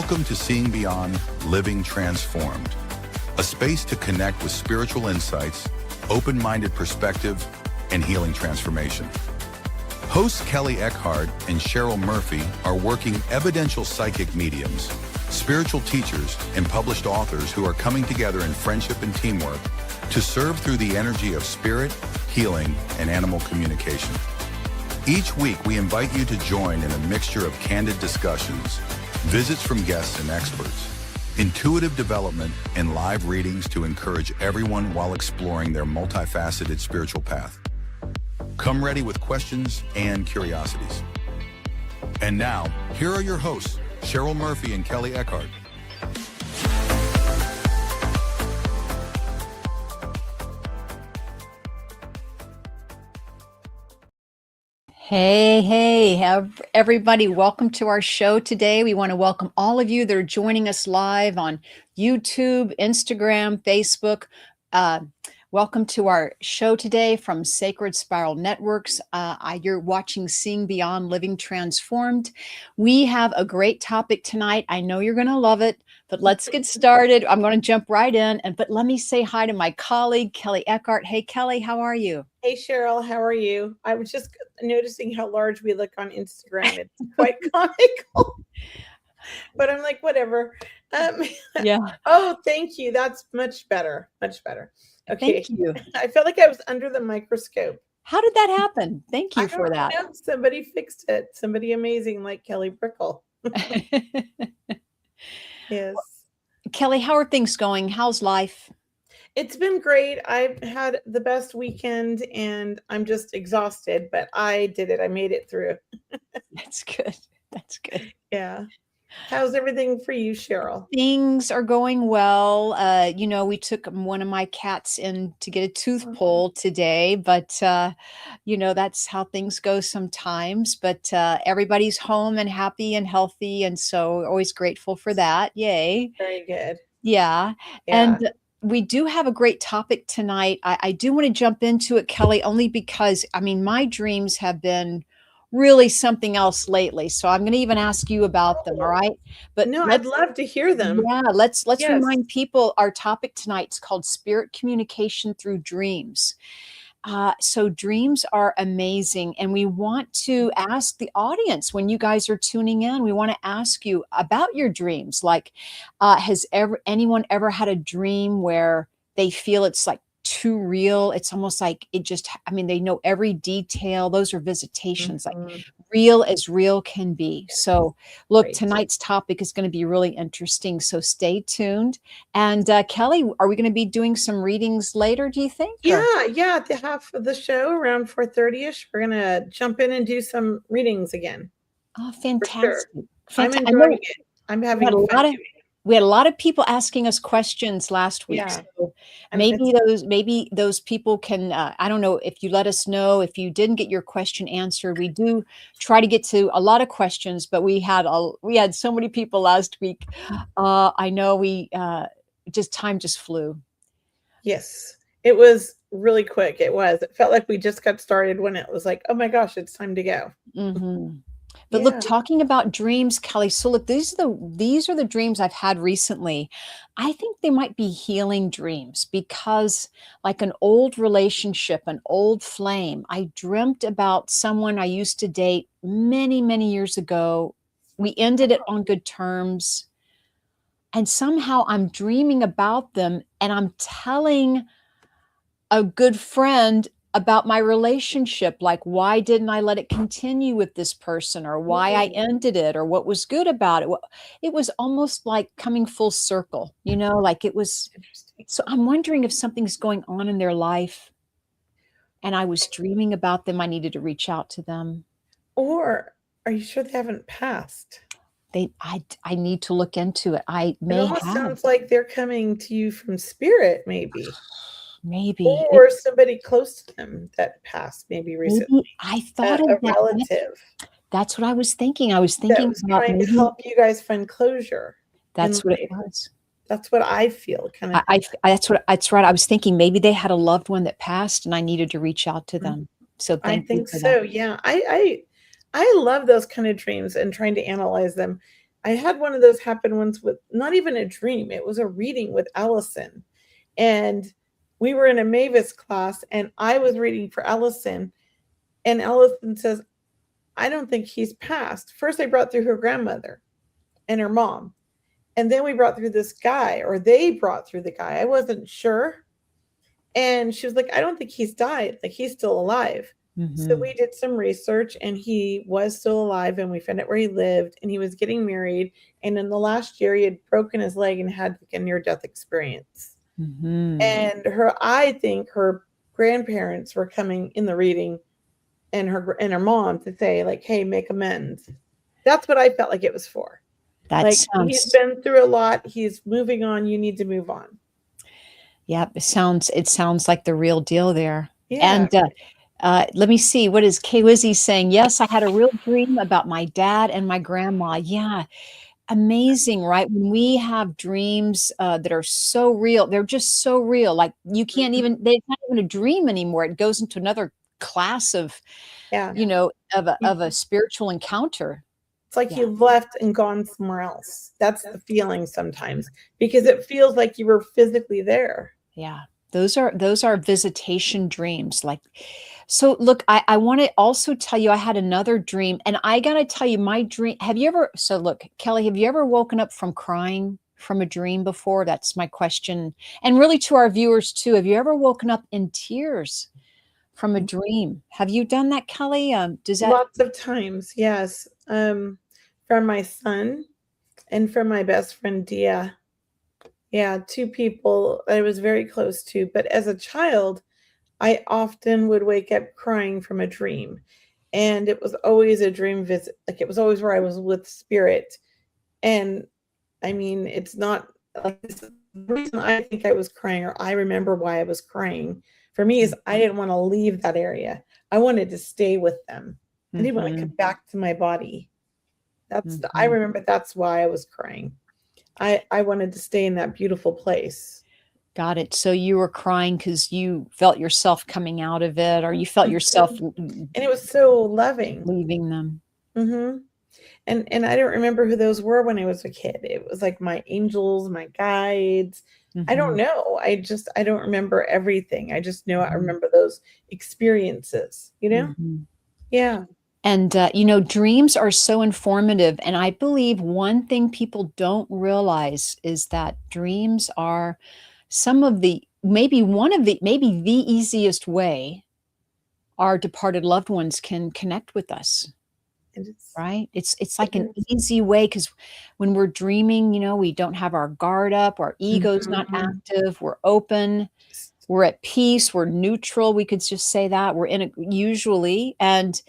Welcome to Seeing Beyond, Living Transformed, a space to connect with spiritual insights, open-minded perspective, and healing transformation. Hosts Kelley Eckhart and Cheryl Murphy are working evidential psychic mediums, spiritual teachers, and published authors who are coming together in friendship and teamwork to serve through the energy of spirit, healing, and animal communication. Each week, we invite you to join in a mixture of candid discussions, visits from guests and experts, intuitive development, and live readings to encourage everyone while exploring their multifaceted spiritual path. Come ready with questions and curiosities. And now, here are your hosts, Cheryl Murphy and Kelley Eckhart. Hey, everybody. Welcome to our show today. We want to welcome all of you that are joining us live on YouTube, Instagram, Facebook. Welcome to our show today from Sacred Spiral Networks. You're watching Seeing Beyond, Living Transformed. We have a great topic tonight. I know you're going to love it, but let's get started. I'm going to jump right in. But let me say hi to my colleague, Kelley Eckhart. Hey, Kelley, how are you? Hey, Cheryl, how are you? I was just noticing how large we look on Instagram. It's quite comical. But I'm like, whatever. Yeah. Oh, thank you. That's much better. Much better. Okay. Thank you. I felt like I was under the microscope. How did that happen? Thank you for that. Know. Somebody fixed it. Somebody amazing like Kelly Brickle. Yes. Kelley, how are things going? How's life? It's been great. I've had the best weekend and I'm just exhausted, but I did it. I made it through. That's good. That's good. Yeah. How's everything for you, Cheryl? Things are going well. We took one of my cats in to get a tooth pulled today, but, that's how things go sometimes. But everybody's home and happy and healthy. And so always grateful for that. Yay. Very good. Yeah. And we do have a great topic tonight. I do want to jump into it, Kelley, only because, my dreams have been really something else lately. So I'm going to even ask you about them. All right. But no, I'd love to hear them. Yeah. Let's remind people our topic tonight is called Spirit Communication Through Dreams. So dreams are amazing. And we want to ask the audience, when you guys are tuning in, we want to ask you about your dreams. Like, has anyone ever had a dream where they feel it's like too real? It's almost like they know every detail. Those are visitations, like real as real can be. So look, tonight's topic is going to be really interesting. So stay tuned. And Kelley, are we going to be doing some readings later, do you think? Yeah. At the half of the show around 4:30ish, we're going to jump in and do some readings again. Oh, fantastic. Sure. I'm enjoying it. I'm having fun. We had a lot of people asking us questions last week. Yeah. So maybe those people can, I don't know, if you let us know if you didn't get your question answered. We do try to get to a lot of questions, but we had so many people last week. I know time just flew. Yes, it was really quick. It felt like we just got started when it was like, oh my gosh, it's time to go. Mm-hmm. But look, talking about dreams, Kelley, so look, these are the dreams I've had recently. I think they might be healing dreams because, like an old relationship, an old flame, I dreamt about someone I used to date many, many years ago. We ended it on good terms. And somehow I'm dreaming about them and I'm telling a good friend about my relationship, like, why didn't I let it continue with this person, or why I ended it, or what was good about it. It was almost like coming full circle, like it was. So I'm wondering if something's going on in their life and I was dreaming about them. I needed to reach out to them. Or are you sure they haven't passed? I need to look into it. It almost sounds like they're coming to you from spirit, maybe. Maybe. Or somebody close to them that passed maybe recently. I thought of a relative. That's what I was thinking. I was thinking about trying to help you guys find closure. That's what it was. That's what I feel. That's right. I was thinking maybe they had a loved one that passed and I needed to reach out to them. So I think so. Yeah. I love those kind of dreams and trying to analyze them. I had one of those happen once with not even a dream. It was a reading with Allison. And we were in a Mavis class and I was reading for Allison. And Allison says, I don't think he's passed. First, I brought through her grandmother and her mom. And then we brought through this guy, or they brought through the guy. I wasn't sure. And she was like, I don't think he's died. Like, he's still alive. So we did some research and he was still alive, and we found out where he lived, and he was getting married. And in the last year, he had broken his leg and had like a near-death experience. And I think her grandparents were coming in the reading, and her mom, to say like, hey, make amends. That's what I felt like it was for. That Like, sounds, he's been through a lot. He's moving on. You need to move on. yeah, it sounds like the real deal there. Yeah. And let me see, what is Kay Lizzie saying? Yes, I had a real dream about my dad and my grandma. Yeah, amazing, right? When we have dreams that are so real, they're just so real. Like, you can't even, they're not even a dream anymore. It goes into another class of, Yeah. of a spiritual encounter. It's like you've left and gone somewhere else. That's the feeling sometimes, because it feels like you were physically there. Yeah. Those are visitation dreams. Like, so look, I want to also tell you, I had another dream, and I got to tell you my dream. So look, Kelley, have you ever woken up from crying from a dream before? That's my question. And really to our viewers too, have you ever woken up in tears from a dream? Have you done that, Kelley? Does that? Lots of times, yes. From my son and from my best friend, Dia. Yeah, two people I was very close to. But as a child, I often would wake up crying from a dream. And it was always a dream visit. Like, it was always where I was with spirit. And I mean, it's not like this. The reason I think I was crying, or I remember why I was crying, for me, is I didn't want to leave that area. I wanted to stay with them. I didn't want to come back to my body. I remember that's why I was crying. I wanted to stay in that beautiful place. Got it. So you were crying because you felt yourself coming out of it, or you felt yourself, and it was so loving, leaving them. And I don't remember who those were when I was a kid. It was like my angels, my guides. I don't know. I don't remember everything. I just know I remember those experiences, Yeah. And, dreams are so informative. And I believe one thing people don't realize is that dreams are maybe the easiest way our departed loved ones can connect with us. Right? It's like an easy way, because when we're dreaming, we don't have our guard up, our ego's not active, we're open, we're at peace, we're neutral. We could just say that we're in it usually. And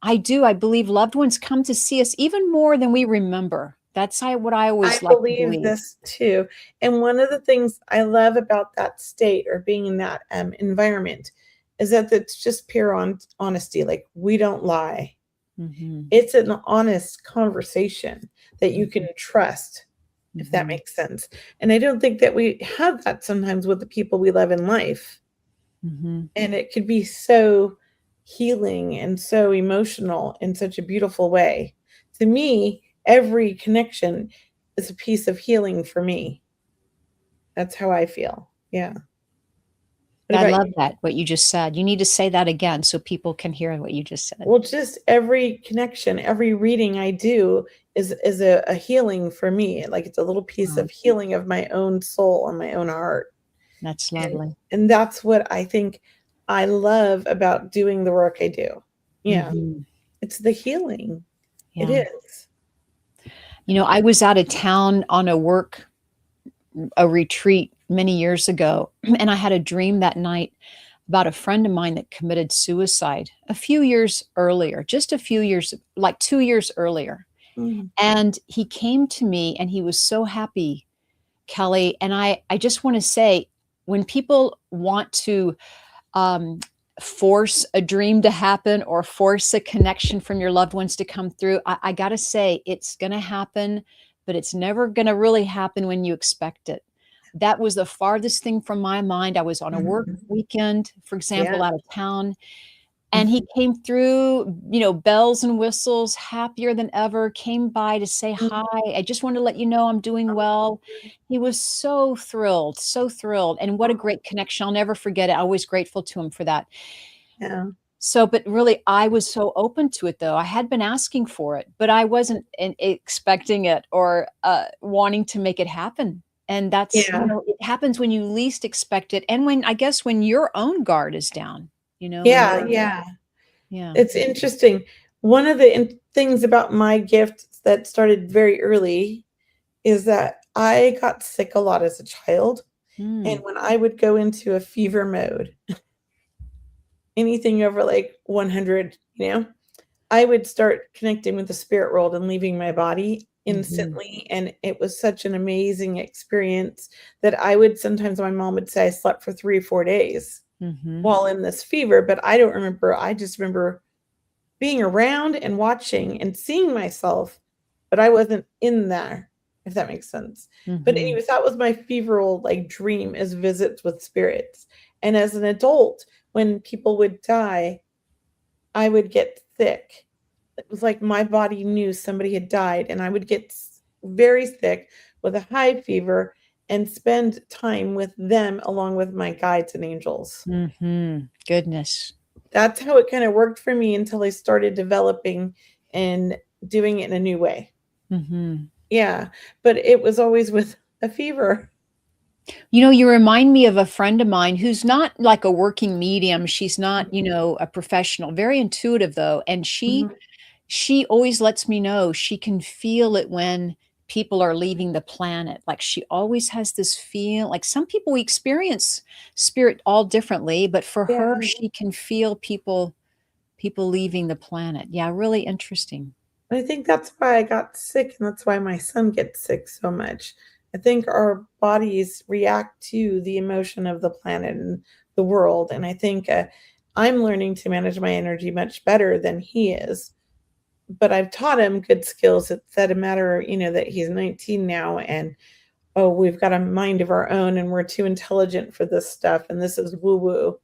I believe loved ones come to see us even more than we remember. That's what I always like to believe. This too. And one of the things I love about that state, or being in that environment, is that it's just pure honesty. Like, we don't lie. It's an honest conversation that you can trust, if that makes sense. And I don't think that we have that sometimes with the people we love in life. And it could be so healing and so emotional in such a beautiful way. To me, every connection is a piece of healing for me. That's how I feel. Yeah. I love that, what you just said. You need to say that again so people can hear what you just said. Well, just every connection, every reading I do is a healing for me. Like, it's a little piece of healing of my own soul and my own heart. That's lovely. And that's what I think I love about doing the work I do. Yeah. It's the healing. It is. I was out of town on a retreat many years ago, and I had a dream that night about a friend of mine that committed suicide a few years earlier, like 2 years earlier. And he came to me and he was so happy, Kelley. And I just want to say, when people want to force a dream to happen, or force a connection from your loved ones to come through, I got to say, it's going to happen, but it's never going to really happen when you expect it. That was the farthest thing from my mind. I was on a work weekend, for example, out of town. And he came through, bells and whistles, happier than ever, came by to say hi. I just wanted to let you know I'm doing well. He was so thrilled, so thrilled. And what a great connection. I'll never forget it. I'm always grateful to him for that. Yeah. So, but really, I was so open to it, though. I had been asking for it, but I wasn't expecting it or wanting to make it happen. And that's, Yeah. it happens when you least expect it. And when, I guess, when your own guard is down, when Yeah. Yeah. yeah. It's interesting. One of the things about my gift that started very early is that I got sick a lot as a child. And when I would go into a fever mode, anything over like 100, I would start connecting with the spirit world and leaving my body instantly. And it was such an amazing experience that I would sometimes, my mom would say I slept for 3 or 4 days while in this fever, but I don't remember. I just remember being around and watching and seeing myself, but I wasn't in there, if that makes sense. But anyways, that was my feveral like dream, is visits with spirits. And as an adult, when people would die, I would get sick. It was like my body knew somebody had died, and I would get very sick with a high fever and spend time with them along with my guides and angels. Goodness. That's how it kind of worked for me until I started developing and doing it in a new way. Yeah, but it was always with a fever. You remind me of a friend of mine who's not like a working medium. She's not, a professional, very intuitive though. And she always lets me know she can feel it when people are leaving the planet. Like she always has this feel, like some people we experience spirit all differently, but for her, she can feel people leaving the planet. Yeah, really interesting. I think that's why I got sick, and that's why my son gets sick so much. I think our bodies react to the emotion of the planet and the world. And I think I'm learning to manage my energy much better than he is. But I've taught him good skills. It's a matter, that he's 19 now, and we've got a mind of our own, and we're too intelligent for this stuff. And this is woo woo,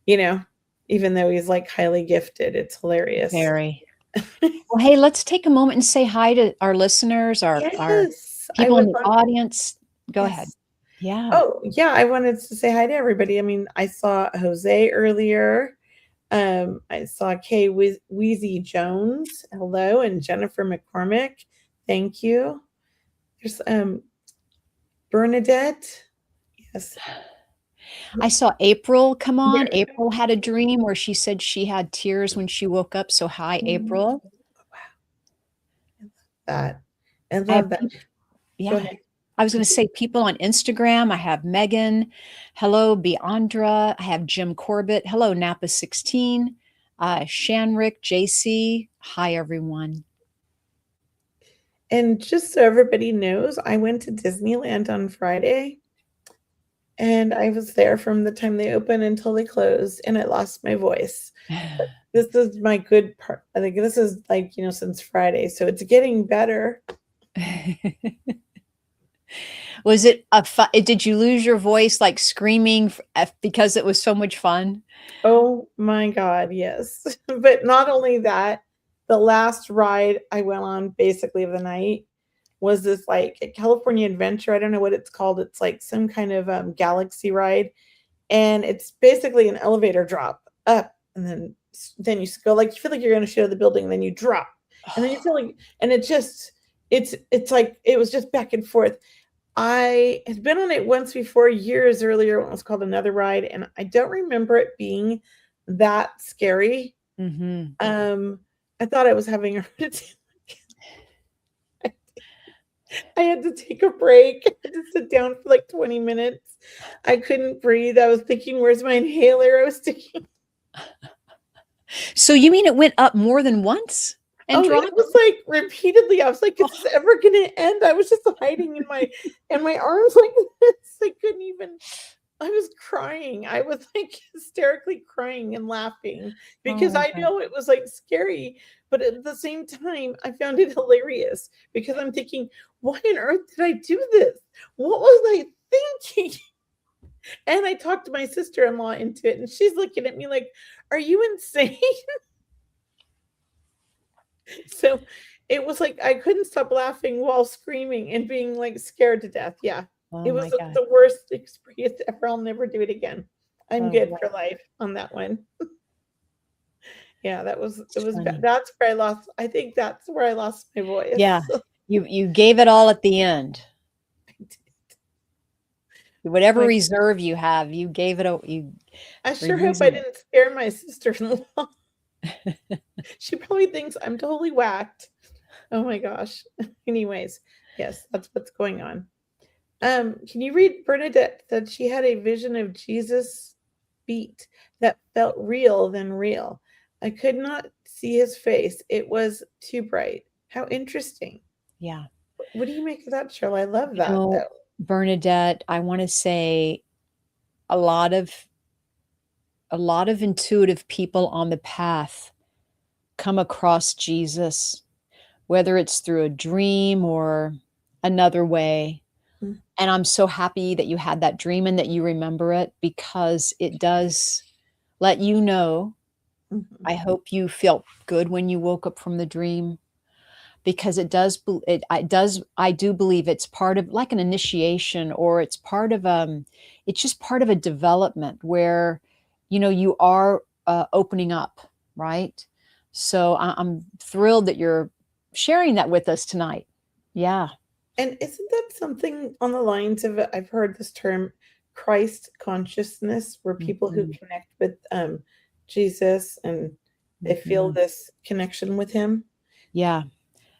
even though he's like highly gifted. It's hilarious. Very. Well, hey, let's take a moment and say hi to our listeners, our people in the audience. Go ahead. Yeah. Oh, yeah. I wanted to say hi to everybody. I mean, I saw Jose earlier. I saw Kay Wheezy Jones. Hello. And Jennifer McCormick. Thank you. There's Bernadette. Yes. I saw April come on. Yeah. April had a dream where she said she had tears when she woke up. So hi, April. Wow. I love that. Yeah. I was going to say people on Instagram. I have Megan. Hello, Beandra. I have Jim Corbett. Hello, Napa16. Shanrick, JC. Hi, everyone. And just so everybody knows, I went to Disneyland on Friday. And I was there from the time they opened until they closed, and I lost my voice. But this is my good part. I think this is like, since Friday. So it's getting better. Was it did you lose your voice like screaming because it was so much fun? Oh my God, yes. But not only that, the last ride I went on basically of the night was this like a California Adventure. I don't know what it's called. It's like some kind of galaxy ride. And it's basically an elevator drop up. And then you go like, you feel like you're going to show the building, and then you drop. And then you feel like, and it's like, it was just back and forth. I had been on it once before, years earlier, when it was called Another Ride. And I don't remember it being that scary. I thought I was having a heart attack. I had to take a break. I had to sit down for like 20 minutes. I couldn't breathe. I was thinking, where's my inhaler? I was thinking. So you mean it went up more than once? And it was like repeatedly. I was like, is this ever going to end? I was just hiding in my arms like this. I couldn't even. I was crying. I was like hysterically crying and laughing because I know it was like scary. But at the same time, I found it hilarious because I'm thinking, why on earth did I do this? What was I thinking? And I talked to my sister-in-law into it, and she's looking at me like, "Are you insane?" So it was like I couldn't stop laughing while screaming and being like scared to death. Yeah. Oh It was my God. the worst experience ever. I'll never do it again. I'm Oh, good wow. for life on that one. Yeah, it It's was bad. funny. That's where I lost. I think that's where I lost my voice. Yeah. You gave it all at the end. Whatever Like, reserve you have, you gave it. You I were sure hope I using it. didn't scare my sister-in-law. She probably thinks I'm totally whacked. Oh my gosh. Anyways, yes, that's what's going on. Can you read Bernadette said she had a vision of Jesus beat that felt real than real. I could not see his face. It was too bright. How interesting. Yeah. What do you make of that, Cheryl? I love You that know, though. Bernadette, I want to say a lot of intuitive people on the path come across Jesus, whether it's through a dream or another way. Mm, And I'm so happy that you had that dream and that you remember it, because it does let you know. mhm, I hope you felt good when you woke up from the dream, because I do believe it's part of like an initiation, or it's part of it's just part of a development where you are opening up, right? So I'm thrilled that you're sharing that with us tonight. Yeah. And isn't that something on the lines of I've heard this term Christ consciousness, where people who Mhm. connect with Jesus and they feel Mhm. this connection with him? Yeah,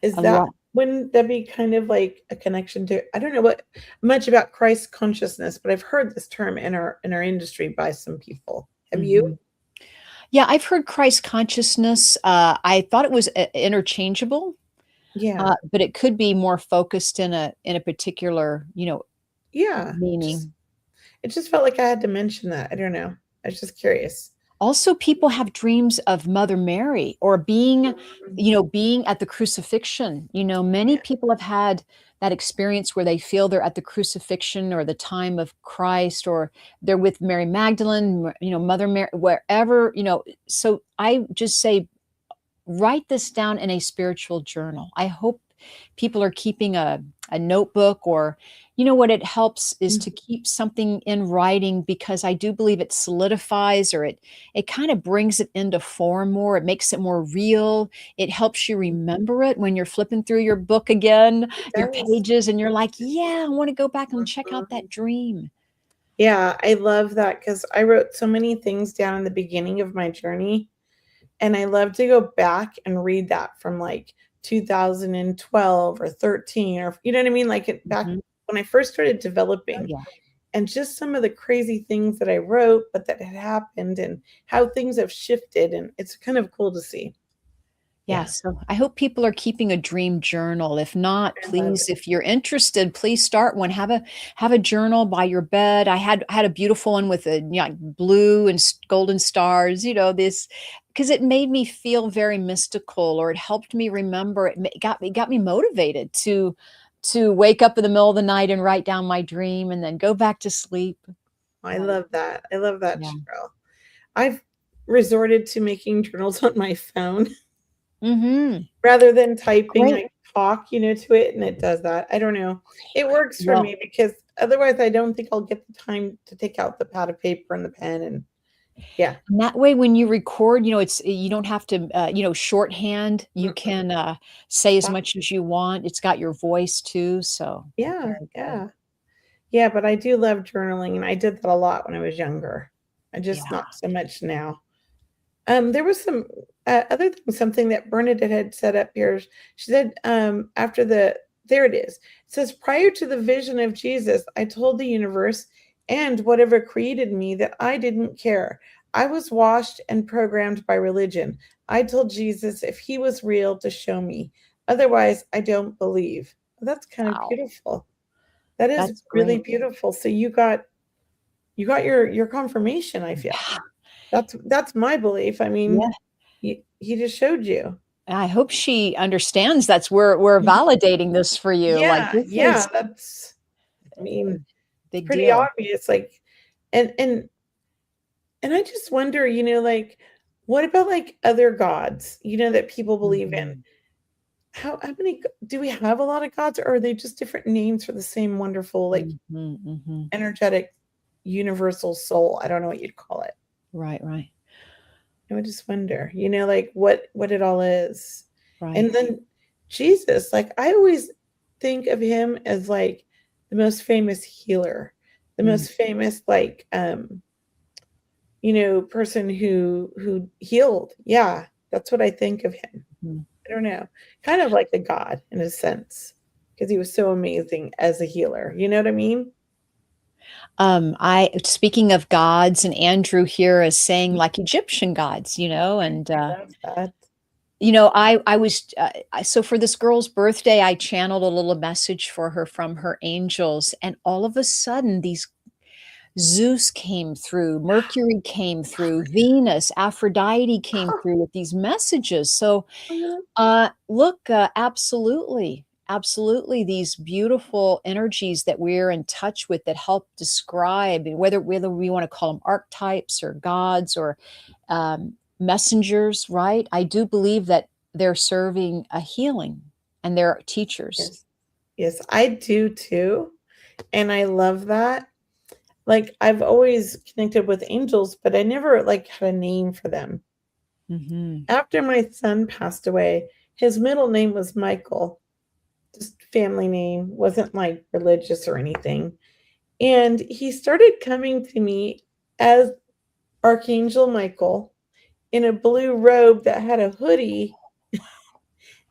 Is a that lot. wouldn't that be kind of like a connection to I don't know what much about Christ consciousness, but I've heard this term in our industry by some people. Have you? Mhm. Yeah, I've heard Christ consciousness. I thought it was interchangeable, Yeah. but it could be more focused in a particular, Yeah. Just meaning. it just felt like I had to mention that. I don't know. I was just curious. Also, people have dreams of Mother Mary, or being, Mm, being at the crucifixion. Many yeah. people have had that experience where they feel they're at the crucifixion or the time of Christ, or they're with Mary Magdalene, Mother Mary, wherever. So I just say, write this down in a spiritual journal. I hope people are keeping a notebook, or what it helps is Mm, to keep something in writing, because I do believe it solidifies, or it kind of brings it into form more. It makes it more real. It helps you remember it when you're flipping through your book again, it your does. pages, and you're like, yeah, I want to go back and check out Mhm. that dream. Yeah, I love that because I wrote so many things down in the beginning of my journey. And I love to go back and read that from like 2012 or 13, or you know what I mean? Like back Mhm. when I first started Oh, developing, yeah. and just some of the crazy things that I wrote, but that had happened, and how things have shifted. And it's kind of cool to see. Yeah, Yeah. so I hope people are keeping a dream journal. If not, I love please, it. if you're interested, please start one. Have a journal by your bed. I had a beautiful one with like blue and golden stars. This, because it made me feel very mystical, or it helped me remember. Got me motivated to wake up in the middle of the night and write down my dream, and then go back to sleep. I love that. I love that, Yeah. Cheryl. I've resorted to making journals on my phone Mm-hmm. rather than typing. Great. I talk, to it, and it does that. I don't know. It works for Well, me because otherwise I don't think I'll get the time to take out the pad of paper and the pen, and yeah. and that way, when you record, you don't have to, shorthand. You Mm-mm. can say as Wow. much as you want. It's got your voice too, so Yeah, very good. yeah. Yeah, but I do love journaling, and I did that a lot when I was younger. I Yeah. just not so much now. There was some other thing, something that Bernadette had set up here. She said, after there it is. It says, prior to the vision of Jesus, I told the universe and whatever created me that I didn't care. I was washed and programmed by religion. I told Jesus if he was real to show me. Otherwise, I don't believe. That's kind of Wow, beautiful. That is that's really great. beautiful. So you got your confirmation, I feel. Yeah, That's my belief. I mean, yeah. he just showed you. I hope she understands that's we're validating this for you. Like, Yeah, this yeah, is that's I a mean, it's big pretty deal. obvious, like, And I just wonder, like, what about like other gods, that people believe in? Mhm. How many do we have? A lot of gods, or are they just different names for the same wonderful, like, Mhm, mhm. energetic, universal soul? I don't know what you'd call it. Right, right, I would just wonder, like what it all is. right. And then Jesus, like, I always think of him as like the most famous healer, the Mm, most famous, like, person who healed. Yeah, that's what I think of him. mhm. I don't know. Kind of like a god in a sense, because he was so amazing as a healer. You know what I mean? I speaking of gods, and Andrew here is saying like Egyptian gods, and I love that. I was so for this girl's birthday, I channeled a little message for her from her angels, and all of a sudden, these Zeus came through, Mercury came through, Venus, Aphrodite came through with these messages. So look, absolutely, absolutely, these beautiful energies that we're in touch with that help describe whether we want to call them archetypes or gods or messengers, right? I do believe that they're serving a healing and they're teachers. Yes. Yes, I do too. And I love that. Like, I've always connected with angels, but I never like had a name for them. Hmm. After my son passed away, his middle name was Michael, just family name, wasn't like religious or anything. And he started coming to me as Archangel Michael in a blue robe that had a hoodie,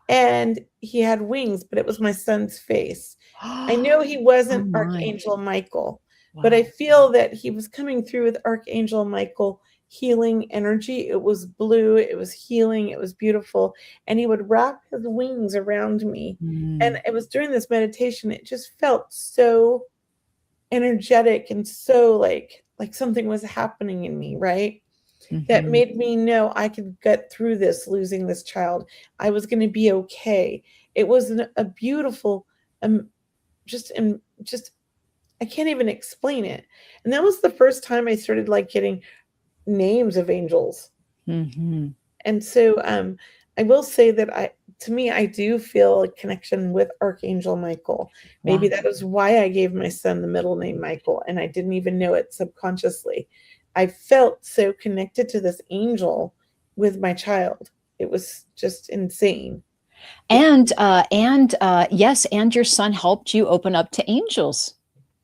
and he had wings, but it was my son's face. I know he Oh wasn't my. Archangel Michael, but I Wow. feel that he was coming through with Archangel Michael healing energy. It was blue, it was healing, it was beautiful. And he would wrap his wings around me. And Mm, it was during this meditation, it just felt so energetic and so like something was happening in me, right? That mhm. made me know I could get through this, losing this child. I was going to be okay. It was a beautiful, um, just I can't even explain it. And that was the first time I started like getting names of angels. Mhm. And so, I will say that to me, I do feel a connection with Archangel Michael. Maybe Wow. that is why I gave my son the middle name Michael, and I didn't even know it subconsciously. I felt so connected to this angel with my child. It was just insane. And yes, and your son helped you open up to angels.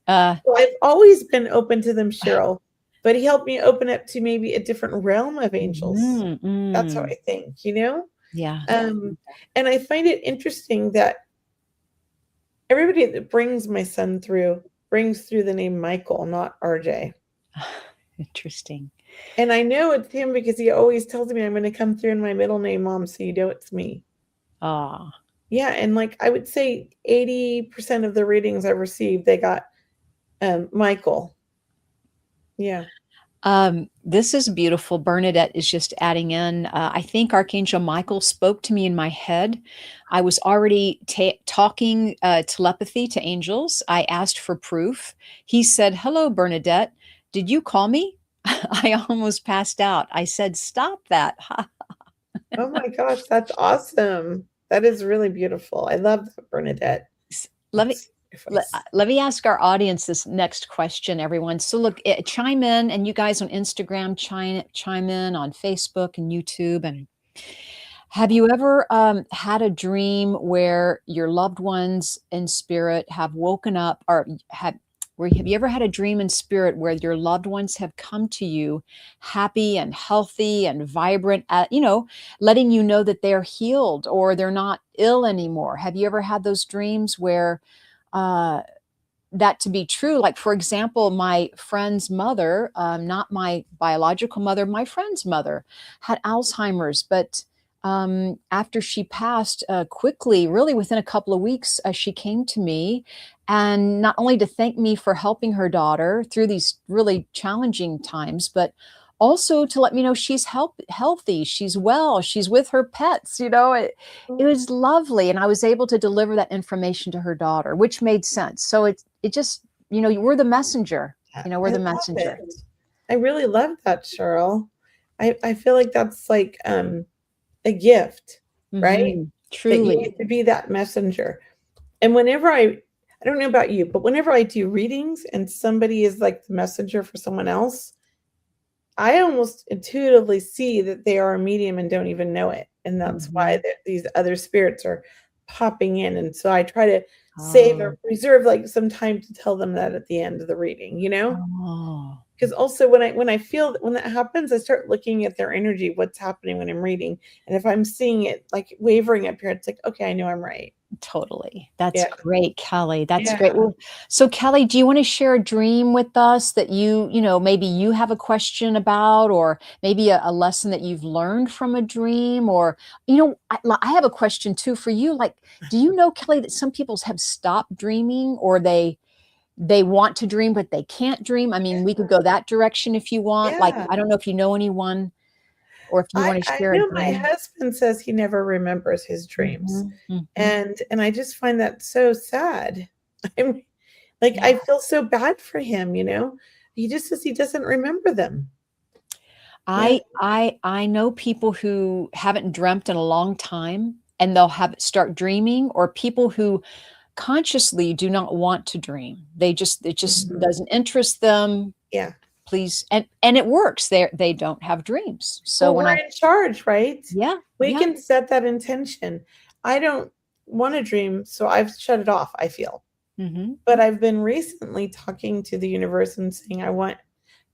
Uh, Well, I've always been open to them, Cheryl, but he helped me open up to maybe a different realm of angels. mhm, That's how mm, I think. yeah. Um, and I find it interesting that everybody that brings my son through brings through the name Michael, not RJ. Interesting. And I know it's him because he always tells me I'm going to come through in my middle name, Mom, so you know it's me. Ah. Yeah, and like I would say 80% of the readings I've received, they got Michael. Yeah. This is beautiful. Bernadette is just adding in. I think Archangel Michael spoke to me in my head. I was already talking telepathy to angels. I asked for proof. He said, "Hello, Bernadette. Did you call me?" I almost passed out. I said, "Stop that." Oh my gosh, that's awesome. That is really beautiful. I love that, Bernadette. Let me That's your voice. let me ask our audience this next question, everyone. So look, chime in, and you guys on Instagram chime in on Facebook and YouTube. And have you ever had a dream where your loved ones in spirit have woken up, or have you ever had a dream in spirit where your loved ones have come to you happy and healthy and vibrant, letting you know that they're healed or they're not ill anymore? Have you ever had those dreams where uh, that to be true? Like, for example, my friend's mother, not my biological mother, my friend's mother had Alzheimer's, but after she passed quickly, really within a couple of weeks, she came to me, and not only to thank me for helping her daughter through these really challenging times, but also to let me know she's healthy, she's well, she's with her pets. It was lovely, and I was able to deliver that information to her daughter, which made sense. So it just, we're the messenger. You know, we're I the love messenger. it. I really love that, Cheryl. I feel like that's like a gift, right? That you Truly. get to be that messenger. And whenever I don't know about you, but whenever I do readings and somebody is like the messenger for someone else, I almost intuitively see that they are a medium and don't even know it. And that's why these other spirits are popping in. And so I try to save Oh. or reserve like some time to tell them that at the end of the reading, you know? Oh. Because also when I feel when that happens, I start looking at their energy, what's happening when I'm reading. And if I'm seeing it like wavering up here, it's like, okay, I know I'm right. Totally. That's Yeah. great, Kelly. That's Yeah. great. Well, so Kelly, do you want to share a dream with us that you know, maybe you have a question about, or maybe a lesson that you've learned from a dream? Or, you know, I have a question too for you. Like, do you know, Kelly, that some people have stopped dreaming, or they want to dream, but they can't dream? I mean, we could go that direction if you want. Like, Yeah. I don't know if you know anyone, or if you want to I share a know my dream. husband says he never remembers his dreams. Mhm, mhm. And I just find that so sad. I'm like, Yeah. I feel so bad for him, you know? He just says he doesn't remember them. Yeah. I know people who haven't dreamt in a long time, and they'll have start dreaming, or people who consciously do not want to dream. It just Mhm. doesn't interest them. Yeah. Please, and it works. They don't have dreams. So Well, when we're I in charge, right? yeah, We yeah. can set that intention. I don't want to dream, so I've shut it off, I feel. Mhm. But I've been recently talking to the universe and saying, I want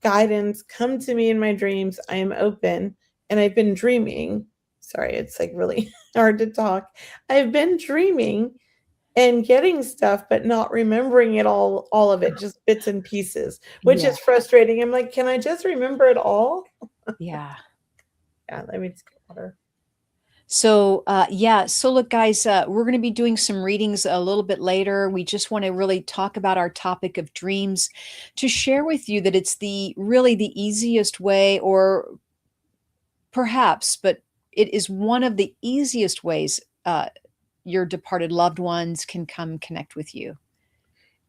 guidance. Come to me in my dreams. I am open. And I've been dreaming. Sorry, it's like really hard to talk. I've been dreaming and getting stuff, but not remembering it all of it, just bits and pieces, which Yeah, is frustrating. I'm like, can I just remember it all? yeah. Yeah, let me just get water. So, yeah. So, look, guys, we're going to be doing some readings a little bit later. We just want to really talk about our topic of dreams, to share with you that it's really the easiest way, or perhaps, but it is one of the easiest ways your departed loved ones can come connect with you.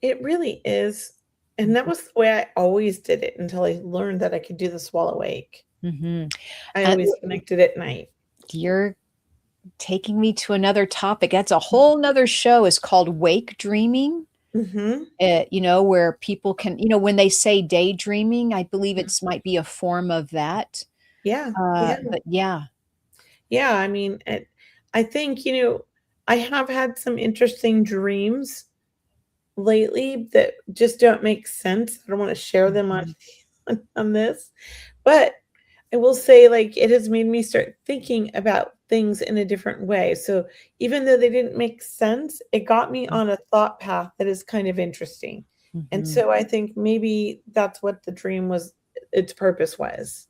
It really is. And that was the way I always did it until I learned that I could do this while awake. Hmm. I And always connected at night. you're taking me to another topic. That's a whole nother show. Is called Wake Dreaming. Mhm. You know, where people can, you know, when they say daydreaming, I believe it's might be a form of that. Yeah, yeah. But yeah. Yeah, I mean, I think, I have had some interesting dreams lately that just don't make sense. I don't want to share them on Mhm. on this, but I will say, like, it has made me start thinking about things in a different way. So even though they didn't make sense, it got me on a thought path that is kind of interesting. And Mhm. so I think maybe that's what the dream was, its purpose was,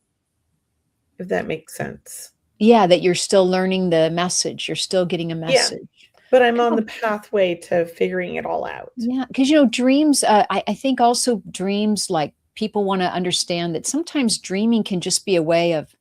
if that makes sense. Yeah, that you're still learning the message. You're still getting a Yeah. message. But I'm on the pathway to figuring it all out. Yeah, because you know, dreams, I think also dreams, like people want to understand that sometimes dreaming can just be a way of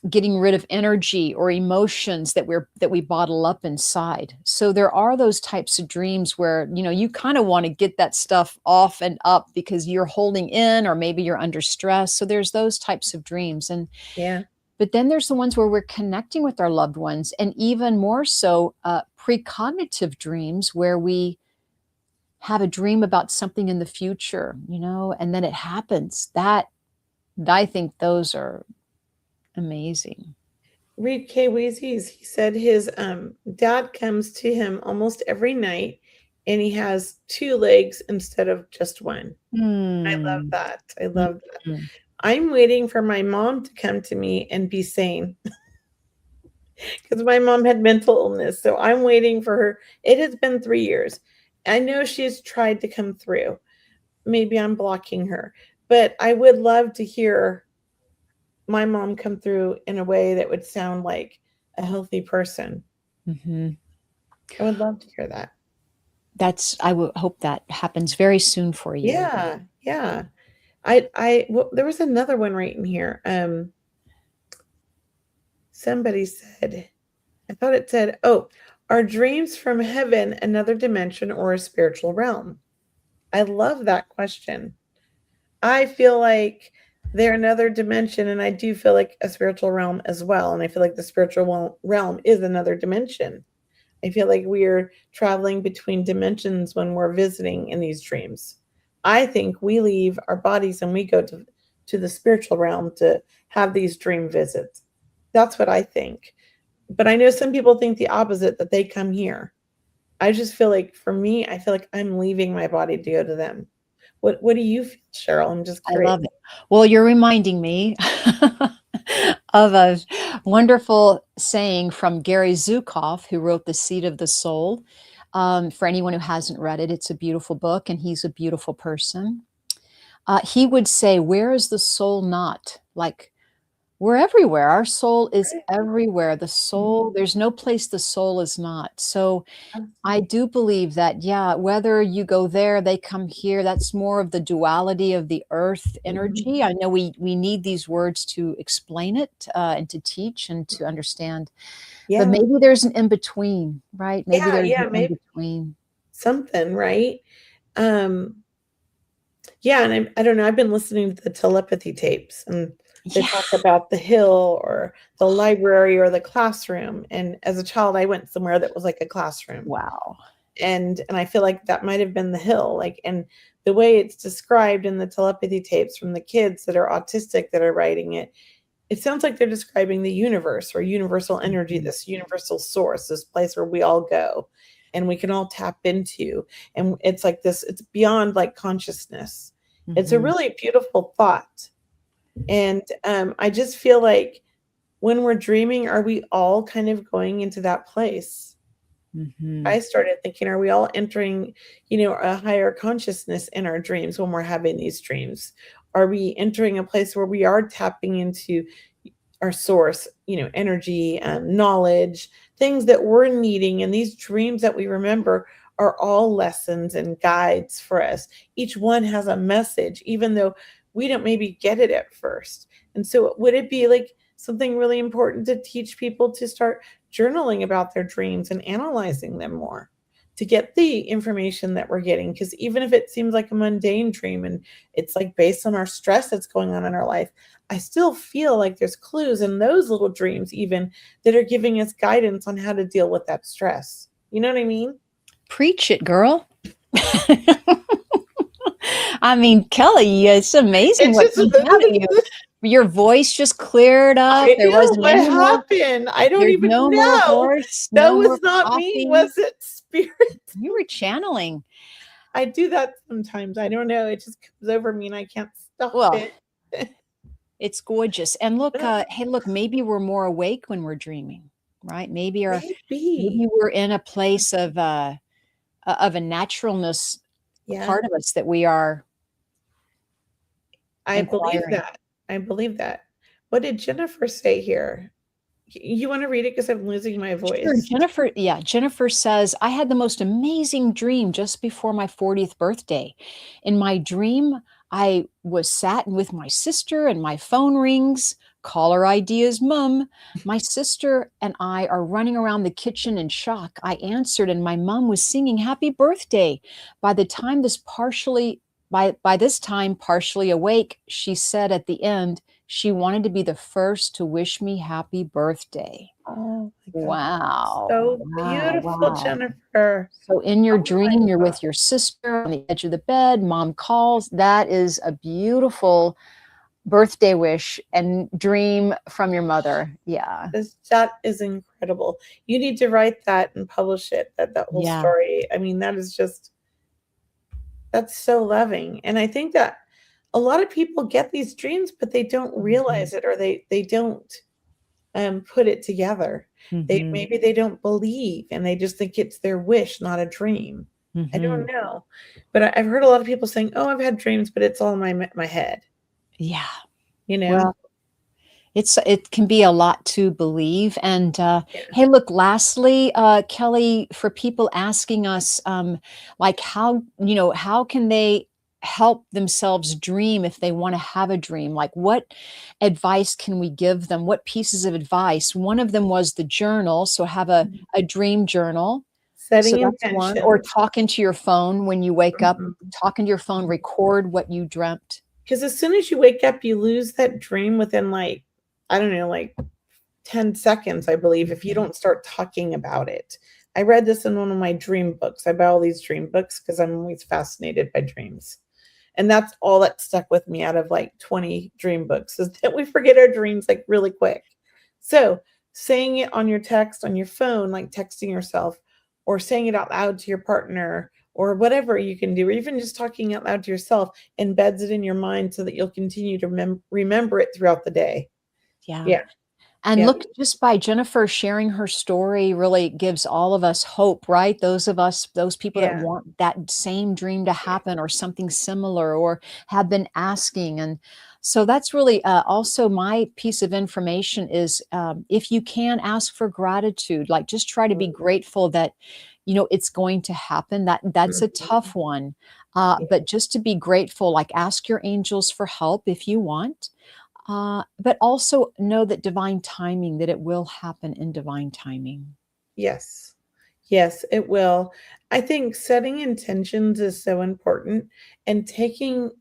getting rid of energy or emotions that we bottle up inside. So there are those types of dreams where, you know, you kind of want to get that stuff off and up because you're holding in, or maybe you're under stress. So there's those types of dreams. And Yeah. but then there's the ones where we're connecting with our loved ones, and even more so, precognitive dreams where we have a dream about something in the future, you know, and then it happens. That I think those are amazing. Reed K. Weezy's, he said his dad comes to him almost every night and he has two legs instead of just one. I love Hmm. that. I love that. Mhm. I'm waiting for my mom to come to me and be sane because my mom had mental illness. So I'm waiting for her. It has been 3 years. I know she's tried to come through. Maybe I'm blocking her, but I would love to hear my mom come through in a way that would sound like a healthy person. Mhm. I would love to hear that. I would hope that happens very soon for you. Yeah, yeah. Well, there was another one right in here. Somebody said, I thought it said, "Oh, are dreams from heaven another dimension or a spiritual realm?" I love that question. I feel like they're another dimension, and I do feel like a spiritual realm as well. And I feel like the spiritual realm is another dimension. I feel like we're traveling between dimensions when we're visiting in these dreams. I think we leave our bodies and we go to the spiritual realm to have these dream visits. That's what I think. But I know some people think the opposite, that they come here. I just feel like, for me, I feel like I'm leaving my body to go to them. What do you feel, Cheryl? I'm just I curious. love it. Well, you're reminding me of a wonderful saying from Gary Zukav, who wrote The Seed of the Soul. For anyone who hasn't read it, it's a beautiful book, and he's a beautiful person. He would say, "Where is the soul not?" Like, we're everywhere. Our soul is Right. everywhere. The soul, there's no place the soul is not. So I do believe that, yeah, whether you go there, they come here, that's more of the duality of the earth energy. I know we need these words to explain it, and to teach and to understand, but Yeah. maybe there's an in between, right? Maybe Yeah, there's yeah, an in maybe between. something, right? Um, yeah, and I don't know, I've been listening to the telepathy tapes, and they Yeah. talk about the hill or the library or the classroom. And as a child, I went somewhere that was like a classroom. Wow. And I feel like that might have been the hill. Like, and the way it's described in the telepathy tapes from the kids that are autistic that are writing it, it sounds like they're describing the universe or universal energy, Mhm. this universal source, this place where we all go and we can all tap into. And it's like this, it's beyond like consciousness. It's a Mhm. really beautiful thought. And I just feel like when we're dreaming, are we all kind of going into that place? Mhm. I started thinking, are we all entering, a higher consciousness in our dreams when we're having these dreams? Are we entering a place where we are tapping into our source, energy, knowledge, things that we're needing? And these dreams that we remember are all lessons and guides for us. Each one has a message, even though we don't maybe get it at first. And so, would it be like something really important to teach people to start journaling about their dreams and analyzing them more to get the information that we're getting? Because even if it seems like a mundane dream and it's like based on our stress that's going on in our life, I still feel like there's clues in those little dreams, even, that are giving us guidance on how to deal with that stress. You know what I mean? Preach it, girl. I mean, Kelly, it's amazing It's what just, comes out of you. Your voice just cleared up. I There know wasn't what any more, happened. I don't there's even no more know. horse, That no more was not me. coughing. Was it spirit? You were channeling. I do that sometimes. I don't know. It just comes over me and I can't stop Well, it. it's gorgeous. And look, hey, look, maybe we're more awake when we're dreaming, right? Maybe Maybe. we're in a place of a naturalness, a Yeah, part of us that we are I believe inquiring. that. I believe that. What did Jennifer say here? You want to read it because I'm losing my Sure, voice? Jennifer. Yeah, Jennifer says, I had the most amazing dream just before my 40th birthday. In my dream, I was sat with my sister and my phone rings. Caller ID is mum. My sister and I are running around the kitchen in shock. I answered, and my mum was singing happy birthday. By the time this partially by this time partially awake, she said at the end she wanted to be the first to wish me happy birthday. Oh my God. Wow. So Wow, beautiful, wow. Jennifer. So in your Oh my dream, you're God. with your sister on the edge of the bed, mom calls. That is a beautiful birthday wish and dream from your mother. Yeah. That is incredible. You need to write that and publish it, that whole Yeah. story. I mean, that's so loving. And I think that a lot of people get these dreams, but they don't Mhm. realize it, or they don't put it together. Mhm. Maybe they don't believe and they just think it's their wish, not a dream. I don't Mhm. know. But I've heard a lot of people saying, "Oh, I've had dreams, but it's all in my head," Yeah. you know? Well, it can be a lot to believe. And Yeah. hey, look, lastly, Kelly, for people asking us, like how can they help themselves dream if they want to have a dream? Like, what advice can we give them? What pieces of advice? One of them was the journal. So have a dream journal. So Setting that's one. Or intentions. talking to your phone when you wake up, Mhm. talking to your phone, record what you dreamt. Because as soon as you wake up, you lose that dream within like, I don't know, like 10 seconds, I believe, if you Mhm. don't start talking about it. I read this in one of my dream books. I buy all these dream books because I'm always fascinated by dreams. And that's all that stuck with me out of like 20 dream books is that we forget our dreams like really quick. So saying it on your text, on your phone, like texting yourself, or saying it out loud to your partner, or whatever you can do, or even just talking out loud to yourself embeds it in your mind so that you'll continue to remember it throughout the day. Yeah. Yeah. And Yeah. look, just by Jennifer sharing her story really gives all of us hope, right? Those of us, those people that Yeah. want that same dream to happen or something similar or have been asking. And so that's really also my piece of information is if you can ask for gratitude, like just try to be grateful that, it's going to happen. That's a Mhm. tough one. Yeah. But just to be grateful, like ask your angels for help if you want. But also know that divine timing, that it will happen in divine timing. Yes. Yes, it will. I think setting intentions is so important and taking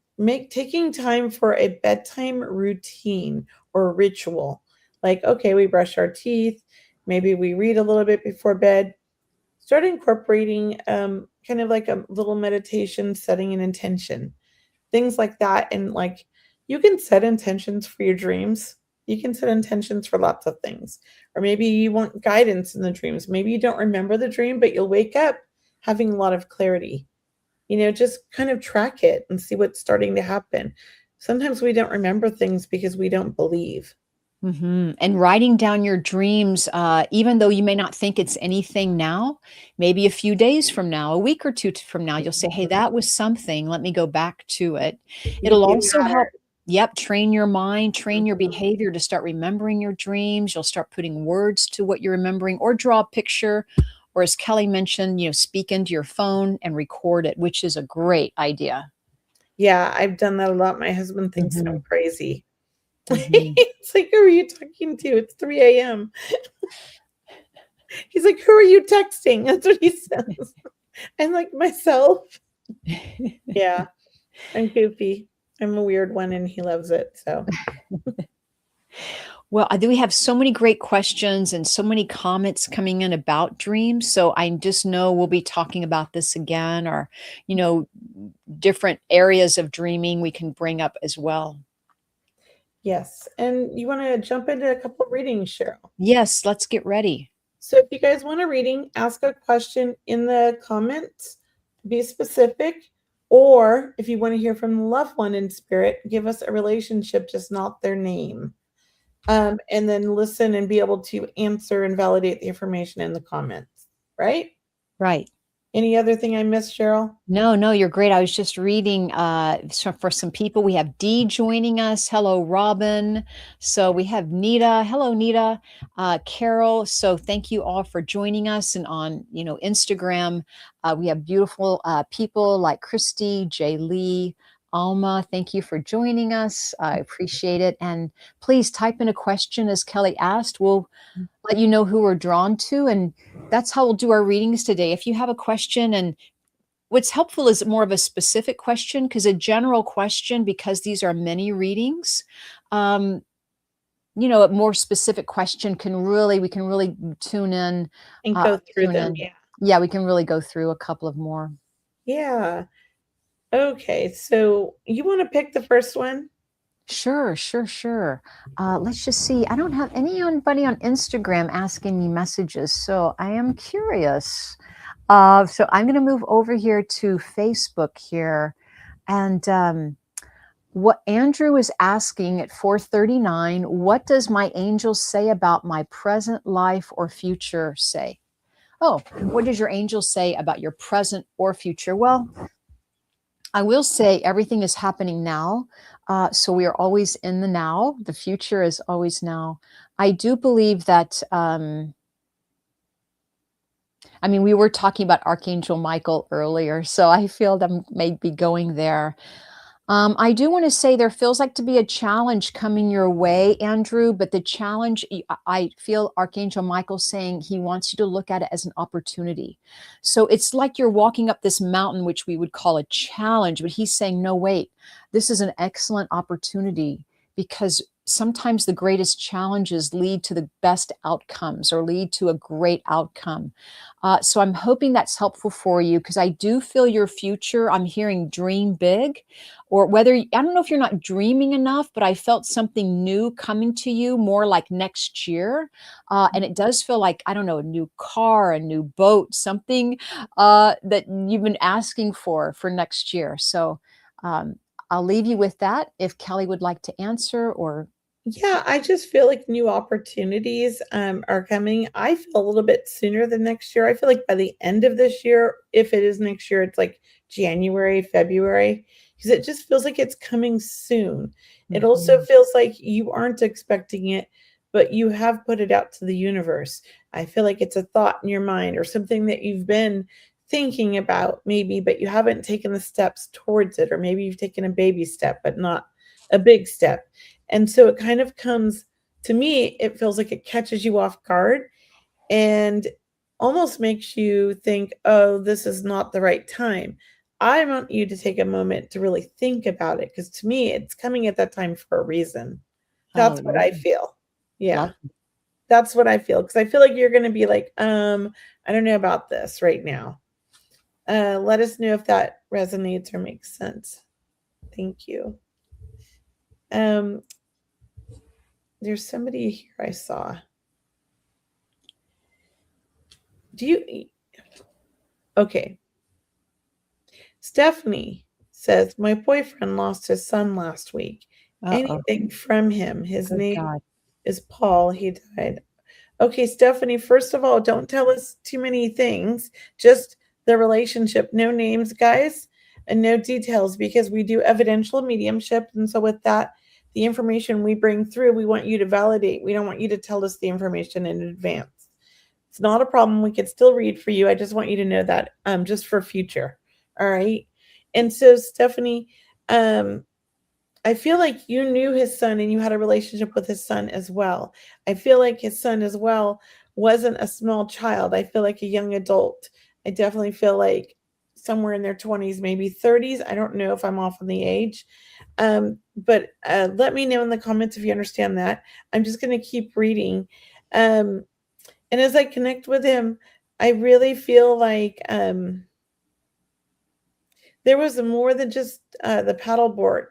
time for a bedtime routine or ritual. Like, okay, we brush our teeth, maybe we read a little bit before bed. Start incorporating kind of like a little meditation, setting an intention, things like that. And like you can set intentions for your dreams. You can set intentions for lots of things. Or maybe you want guidance in the dreams. Maybe you don't remember the dream, but you'll wake up having a lot of clarity. Just kind of track it and see what's starting to happen. Sometimes we don't remember things because we don't believe. And writing down your dreams, even though you may not think it's anything now, maybe a few days from now, a week or two from now, you'll say, hey, that was something. Let me go back to it. It'll You also matter. help, yep, train your mind, train your Mhm. behavior to start remembering your dreams. You'll start putting words to what you're remembering or draw a picture. Or as Kelly mentioned, speak into your phone and record it, which is a great idea. Yeah, I've done that a lot. My husband thinks I'm Mhm, crazy. mhm. It's like, who are you talking to? It's 3 a.m. He's like, who are you texting? That's what he says. I'm like, myself. Yeah, I'm goofy. I'm a weird one and he loves it. So, Well, I do we have so many great questions and so many comments coming in about dreams. So I just know we'll be talking about this again or, you know, different areas of dreaming we can bring up as well. yes. And you want to jump into a couple readings, Cheryl? Yes, let's get ready. So, if you guys want a reading, ask a question in the comments, be specific. Or if you want to hear from a loved one in spirit, give us a relationship, just not their name. And then listen and be able to answer and validate the information in the comments, right? Right. Any other thing I missed, Cheryl? No, no, you're great. I was just reading for some people. We have Dee joining us. Hello, Robin. So we have Nita. Hello, Nita. Carol. So thank you all for joining us. And on, Instagram, we have beautiful people like Christy, Jay Lee, Alma. Thank you for joining us. I appreciate it. And please type in a question as Kelly asked. We'll let you know who we're drawn to. And that's how we'll do our readings today. If you have a question and what's helpful is more of a specific question because a general question, because these are many readings, um, a more specific question we can really tune in. And go through Tune them. in. Yeah. Yeah, we can really go through a couple of more. Yeah. Okay. So you want to pick the first one? Sure, sure, sure. Let's just see. I don't have anybody on Instagram asking me messages, so I am curious. So I'm going to move over here to Facebook here, and what Andrew is asking at 439, what does my angel say about my present life or future say? Oh, what does your angel say about your present or future? Well, I will say everything is happening now. So we are always in the now. The future is always now. I do believe that, we were talking about Archangel Michael earlier, so I feel that I may be going there. I do want to say there feels like to be a challenge coming your way, Andrew, but the challenge, I feel Archangel Michael saying he wants you to look at it as an opportunity. So it's like you're walking up this mountain, which we would call a challenge, but he's saying, no, wait, this is an excellent opportunity, because sometimes the greatest challenges lead to the best outcomes or lead to a great outcome. So I'm hoping that's helpful for you, because I do feel your future. I'm hearing dream big, or whether, I don't know if you're not dreaming enough, but I felt something new coming to you more like next year. And it does feel like, I don't know, a new car, a new boat, something that you've been asking for next year. So I'll leave you with that. If Kelly would like to answer, or Yeah, I just feel like new opportunities are coming. I feel a little bit sooner than next year. I feel like by the end of this year, if it is next year, it's like January, February, because it just feels like it's coming soon. It also Mhm. feels like you aren't expecting it, but you have put it out to the universe. I feel like it's a thought in your mind or something that you've been thinking about maybe, but you haven't taken the steps towards it, or maybe you've taken a baby step, but not a big step. And so it kind of comes to me, it feels like it catches you off guard and almost makes you think, oh, this is not the right time. I want you to take a moment to really think about it, because to me, it's coming at that time for a reason. Oh, That's what I lovely. feel. Yeah, Love. that's what I feel. Because I feel like you're going to be like, I don't know about this right now. Let us know if that resonates or makes sense. Thank you. Um, there's somebody here I saw. Do you Okay. Stephanie says, my boyfriend lost his son last week. Uh-oh. Anything from him? His Good name God. is Paul. He died. Okay, Stephanie, first of all, don't tell us too many things, just the relationship. No names, guys, and no details, because we do evidential mediumship. And so, with that, the information we bring through, we want you to validate. We don't want you to tell us the information in advance. It's not a problem. We could still read for you. I just want you to know that, just for future. All right. And so, Stephanie, um, I feel like you knew his son and you had a relationship with his son as well. I feel like his son as well wasn't a small child. I feel like a young adult. I definitely feel like somewhere in their 20s, maybe 30s. I don't know if I'm off on the age. But let me know in the comments if you understand that. I'm just going to keep reading. Um, and as I connect with him, I really feel like there was more than just the paddleboard.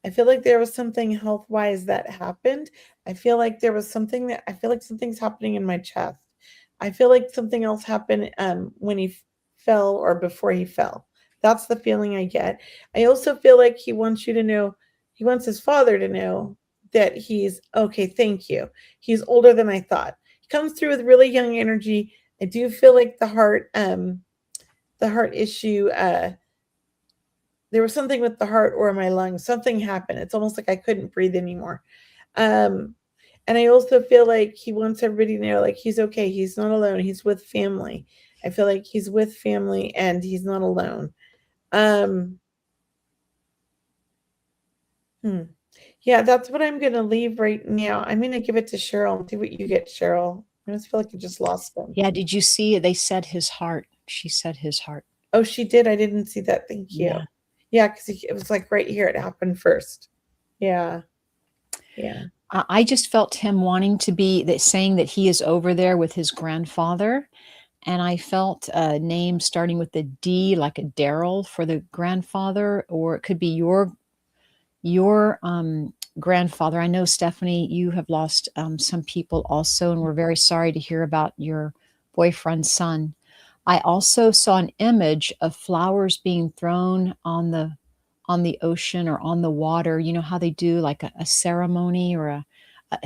I feel like there was something health wise that happened. I feel like there was something that I feel like something's happening in my chest. I feel like something else happened when he fell or before he fell. That's the feeling I get. I also feel like he wants you to know, he wants his father to know that he's okay. Thank you. He's older than I thought. He comes through with really young energy. I do feel like the heart issue, there was something with the heart or my lungs. Something happened. It's almost like I couldn't breathe anymore. Um, and I also feel like he wants everybody to know, like, he's okay. He's not alone. He's with family. I feel like he's with family and he's not alone. Um, hmm. Yeah, that's what I'm going to leave right now. I'm going to give it to Cheryl and see what you get, Cheryl. I just feel like I just lost them. Yeah, did you see it? They said his heart. She said his heart. Oh, she did. I didn't see that. Thank you. Yeah. Yeah, because it was like right here. It happened first. Yeah. Yeah. I just felt him wanting to be that, saying that he is over there with his grandfather. And I felt a name starting with the D, like a Daryl for the grandfather, or it could be your grandfather. I know, Stephanie, you have lost some people also, and we're very sorry to hear about your boyfriend's son. I also saw an image of flowers being thrown on the ocean or on the water. You know how they do like a ceremony or a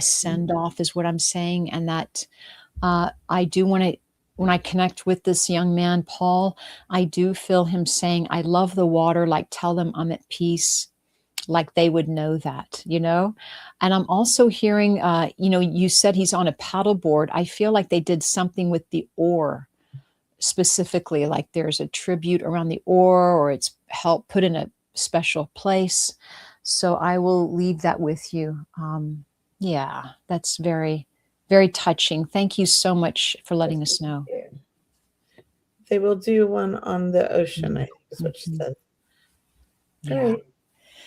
send off is what I'm saying. And that I do want to, when I connect with this young man, Paul, I do feel him saying, I love the water, like tell them I'm at peace, like they would know that, you know? And I'm also hearing, you said he's on a paddleboard. I feel like they did something with the oar specifically, like there's a tribute around the oar, or it's help put in special place. So I will leave that with you. Yeah, that's very, very touching. Thank you so much for letting us know. They will do one on the ocean, I think is what she said. All Yeah. right.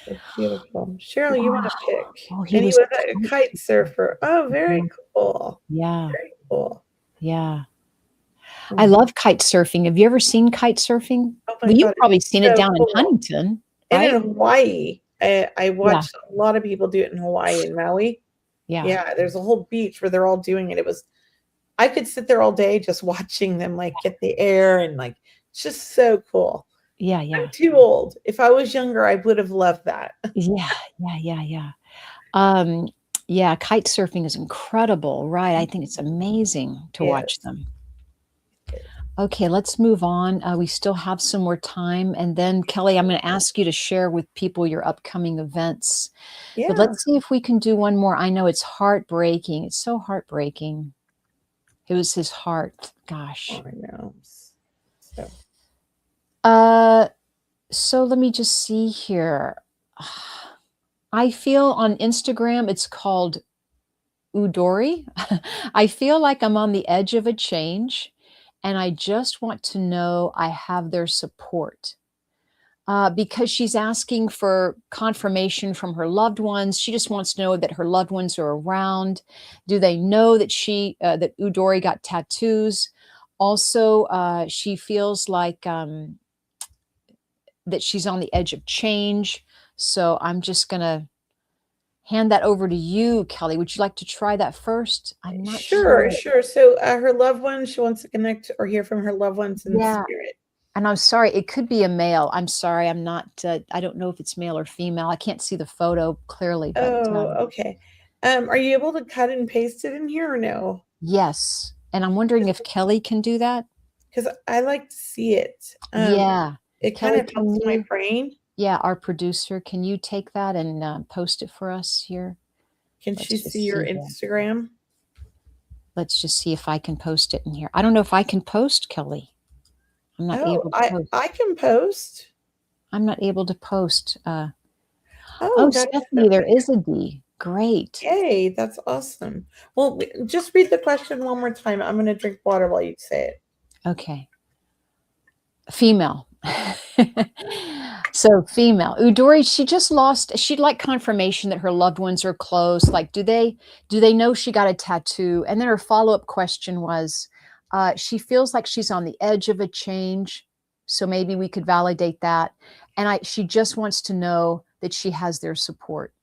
That's beautiful. Cheryl, you want to pick? Oh, he And he was was a kite surfer. Oh, very cool. Yeah. Very cool. Yeah. I love kite surfing. Have you ever seen kite surfing? Oh my Well, you've God, probably it's seen so it down in cool. Huntington, And right? in Hawaii, I watched a lot of people do it in Hawaii and Maui. Yeah. Yeah, there's a whole beach where they're all doing it. I could sit there all day just watching them like get the air and like it's just so cool. Yeah. Yeah. I'm too old. If I was younger, I would have loved that. Yeah. Yeah. Yeah, kite surfing is incredible, right? I think it's amazing to watch Yes. them. Okay, let's move on. We still have some more time. And then, Kelly, I'm going to ask you to share with people your upcoming events. Yeah. But let's see if we can do one more. I know it's heartbreaking. It's so heartbreaking. It was his heart. Gosh. Oh, I know. So let me just see here. I feel on Instagram, it's called Udori. I feel like I'm on the edge of a change, and I just want to know I have their support. Because she's asking for confirmation from her loved ones. She just wants to know that her loved ones are around. Do they know that that Udori got tattoos? Also, she feels like that she's on the edge of change. So I'm just gonna hand that over to you, Kelly. Would you like to try that first? I'm not Sure. So her loved ones, she wants to connect or hear from her loved ones in spirit. And I'm sorry, it could be a male. I'm sorry, I'm not, I don't know if it's male or female. I can't see the photo clearly, but Okay. Are you able to cut and paste it in here or no? yes. And I'm wondering if Kelly can do that. Because I like to see it. Yeah. It kind Kelly, of helps my brain. Yeah, our producer, can you take that and post it for us here? Can she see your Instagram? Let's just see if I can post it in here. I don't know if I can post, Kelly. I'm not able to post. I can post. I'm not able to post. Stephanie, there is a D. Great. Yay, that's awesome. Well, just read the question one more time. I'm going to drink water while you say it. Okay. Female. So female. Udori, she just lost, she'd like confirmation that her loved ones are close. Like, do they know she got a tattoo? And then her follow-up question was, she feels like she's on the edge of a change. So maybe we could validate that. And she just wants to know that she has their support.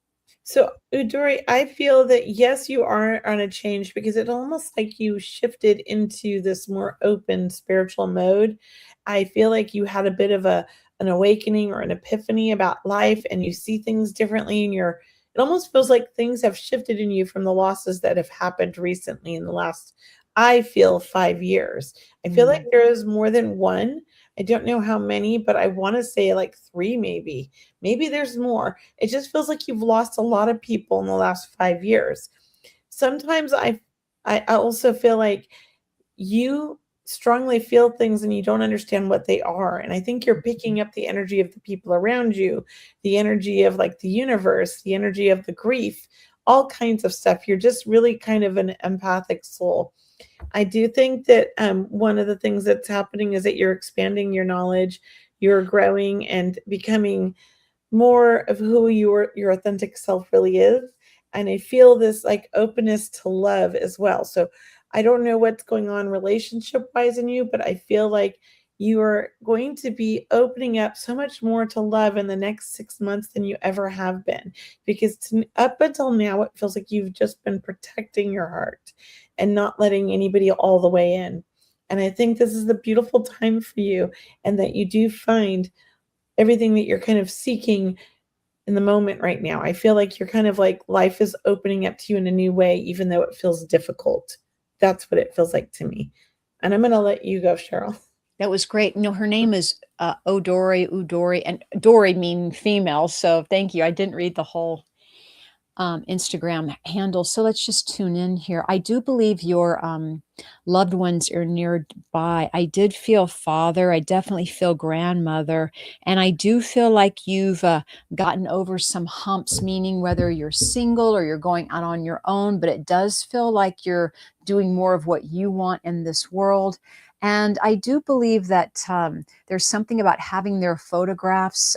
So Udori, I feel that yes, you are on a change because it's almost like you shifted into this more open spiritual mode. I feel like you had a bit of an awakening or an epiphany about life and you see things differently and it almost feels like things have shifted in you from the losses that have happened recently in the last, I feel, 5 years. I feel like there is more than one. I don't know how many, but I want to say like 3 maybe. Maybe there's more. It just feels like you've lost a lot of people in the last 5 years. Sometimes I also feel like you strongly feel things and you don't understand what they are. And I think you're picking up the energy of the people around you, the energy of like the universe, the energy of the grief, all kinds of stuff. You're just really kind of an empathic soul. I do think that one of the things that's happening is that you're expanding your knowledge, you're growing and becoming more of who your authentic self really is. And I feel this like openness to love as well. So I don't know what's going on relationship wise in you, but I feel like you are going to be opening up so much more to love in the next 6 months than you ever have been. Because up until now, it feels like you've just been protecting your heart and not letting anybody all the way in. And I think this is the beautiful time for you and that you do find everything that you're kind of seeking in the moment right now. I feel like you're kind of like life is opening up to you in a new way, even though it feels difficult. That's what it feels like to me. And I'm going to let you go, Cheryl. That was great. No, her name is Udori, and Dori mean female. So thank you. I didn't read the whole. Instagram handle. So let's just tune in here. I do believe your loved ones are nearby. I did feel father. I definitely feel grandmother. And I do feel like you've gotten over some humps, meaning whether you're single or you're going out on your own, but it does feel like you're doing more of what you want in this world. And I do believe that there's something about having their photographs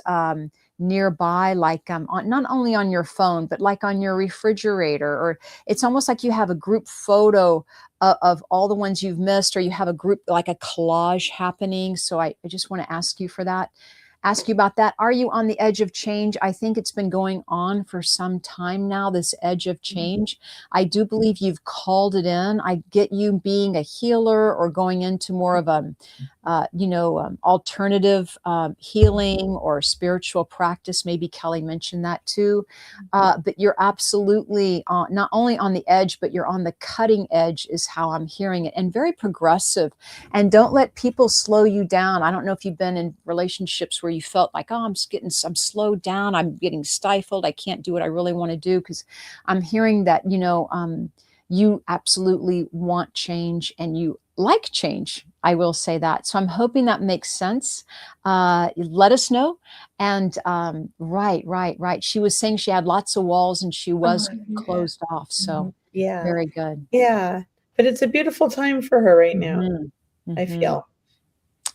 nearby, like not only on your phone, but like on your refrigerator, or it's almost like you have a group photo of all the ones you've missed, or you have a group, like a collage happening. So I just want to ask you for that. Ask you about that. Are you on the edge of change? I think it's been going on for some time now, this edge of change. I do believe you've called it in. I get you being a healer or going into more of a alternative healing or spiritual practice. Maybe Kelly mentioned that too. But you're absolutely not only on the edge, but you're on the cutting edge is how I'm hearing it, and very progressive. And don't let people slow you down. I don't know if you've been in relationships where you felt like, oh, I'm slowed down. I'm getting stifled. I can't do what I really want to do, because I'm hearing that, you absolutely want change and you like change. I will say that. So I'm hoping that makes sense. Let us know. And right. She was saying she had lots of walls and she was closed off. So yeah, very good. Yeah. But it's a beautiful time for her right now, I Mhm. feel.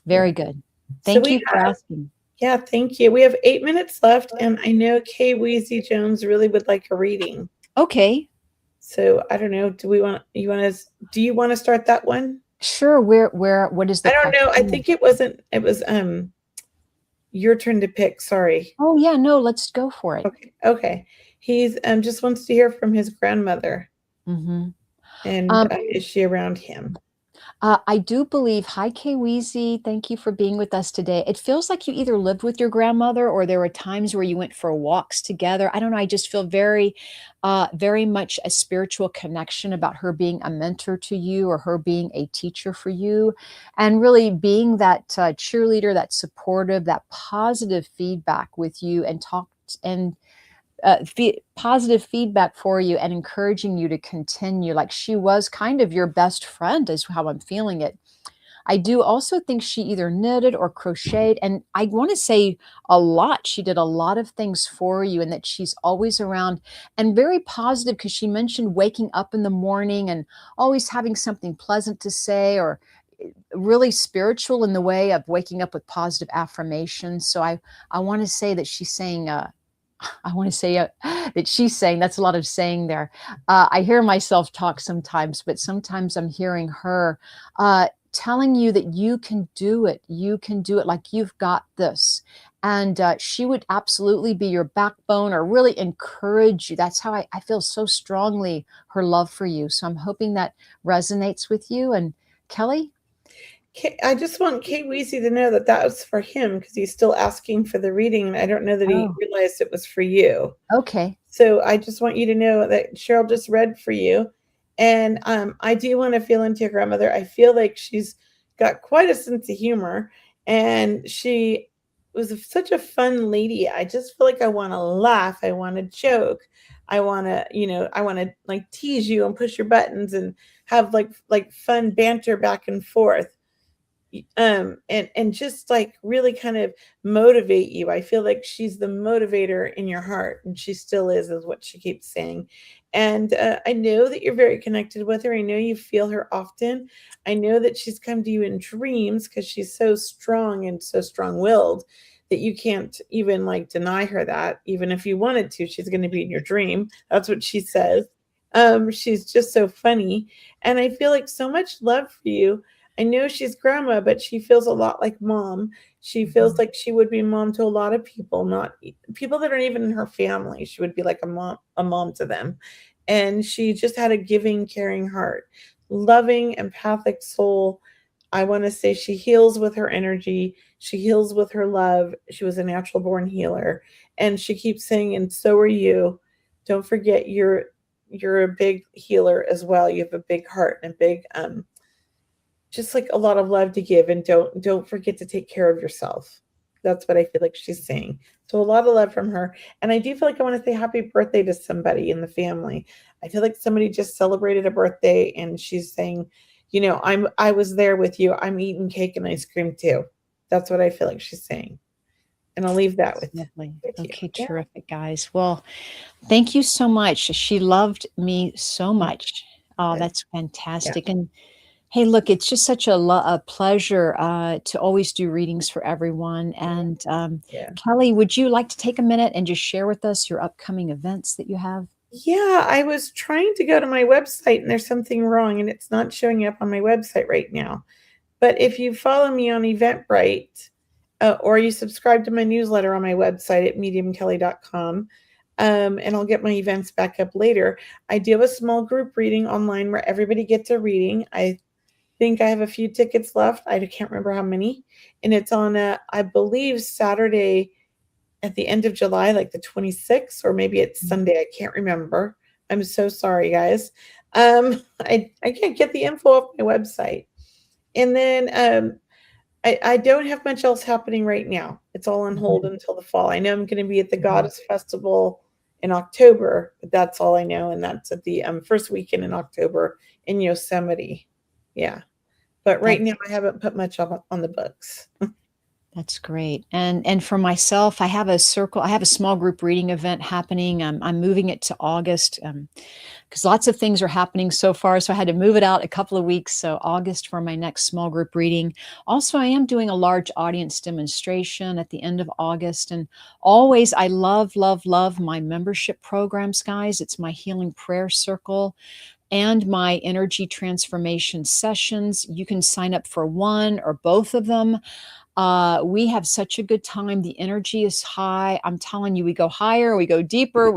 Very good. So Thank we you for have, asking. yeah, thank you. We have 8 minutes left, and I know Kay Weezy Jones really would like a reading. Okay. So I don't know. Do you want to start that one? Sure. What is the I don't know. I question? think it was your turn to pick. Sorry. Oh yeah, no, let's go for it. Okay. He's just wants to hear from his grandmother. Mm-hmm. And is she around him? I do believe, hi, Kay Weezy. Thank you for being with us today. It feels like you either lived with your grandmother or there were times where you went for walks together. I don't know. I just feel very much a spiritual connection about her being a mentor to you or her being a teacher for you, and really being that cheerleader, that supportive, that positive feedback with you, and positive feedback for you and encouraging you to continue. Like she was kind of your best friend, is how I'm feeling it. I do also think she either knitted or crocheted. And I want to say a lot. She did a lot of things for you, and that she's always around and very positive, because she mentioned waking up in the morning and always having something pleasant to say, or really spiritual in the way of waking up with positive affirmations. So I want to say that she's saying, I want to say that she's saying, that's a lot of saying there. I hear myself talk sometimes, but sometimes I'm hearing her telling you that you can do it. You can do it, like you've got this. And she would absolutely be your backbone, or really encourage you. That's how I feel so strongly her love for you. So I'm hoping that resonates with you. And Kelly? I just want Kay Weezy to know that was for him, because he's still asking for the reading. And I don't know that he realized it was for you. Okay. So I just want you to know that Cheryl just read for you. And I do want to feel into your grandmother. I feel like she's got quite a sense of humor, and she was such a fun lady. I just feel like I want to laugh. I want to joke. I want to, like tease you and push your buttons and have like fun banter back and forth. And just like really kind of motivate you. I feel like she's the motivator in your heart, and she still is what she keeps saying. And I know that you're very connected with her. I know you feel her often. I know that she's come to you in dreams, because she's so strong and so strong-willed that you can't even like deny her that. Even if you wanted to, she's going to be in your dream. That's what she says. She's just so funny, and I feel like so much love for you. I know she's grandma, but she feels a lot like mom. She feels like she would be mom to a lot of people, not people that aren't even in her family. She would be like a mom to them. And she just had a giving, caring heart, loving, empathic soul. I want to say she heals with her energy. She heals with her love. She was a natural born healer. And she keeps saying, and so are you. Don't forget you're a big healer as well. You have a big heart and a big just like a lot of love to give, and don't forget to take care of yourself. That's what I feel like she's saying. So a lot of love from her. And I do feel like I want to say happy birthday to somebody in the family. I feel like somebody just celebrated a birthday and she's saying, I was there with you. I'm eating cake and ice cream too. That's what I feel like she's saying. And I'll leave that with Lovely. you. Okay, Yeah. terrific, guys. Well, thank you so much. She loved me so much. Oh, Good. that's fantastic. And hey, look, it's just such a pleasure to always do readings for everyone. And Yeah. Kelly, would you like to take a minute and just share with us your upcoming events that you have? Yeah, I was trying to go to my website and there's something wrong and it's not showing up on my website right now. But if you follow me on Eventbrite or you subscribe to my newsletter on my website at mediumkelly.com, and I'll get my events back up later. I do have a small group reading online where everybody gets a reading. I think I have a few tickets left. I can't remember how many. And it's on, I believe, Saturday at the end of July, like the 26th, or maybe it's Sunday. I can't remember. I'm so sorry, guys. I can't get the info off my website. And then I don't have much else happening right now. It's all on hold until the fall. I know I'm going to be at the Goddess Festival in October, but that's all I know. And that's at the first weekend in October in Yosemite. Yeah. But right now I haven't put much on the books. That's great. And for myself, I have a small group reading event happening. I'm moving it to August because lots of things are happening so far. So I had to move it out a couple of weeks. So August for my next small group reading. Also, I am doing a large audience demonstration at the end of August. And always, I love, love, love my membership programs, guys. It's my Healing Prayer Circle and my energy transformation sessions. You can sign up for one or both of them. We have such a good time. The energy is high. I'm telling you, we go higher, we go deeper,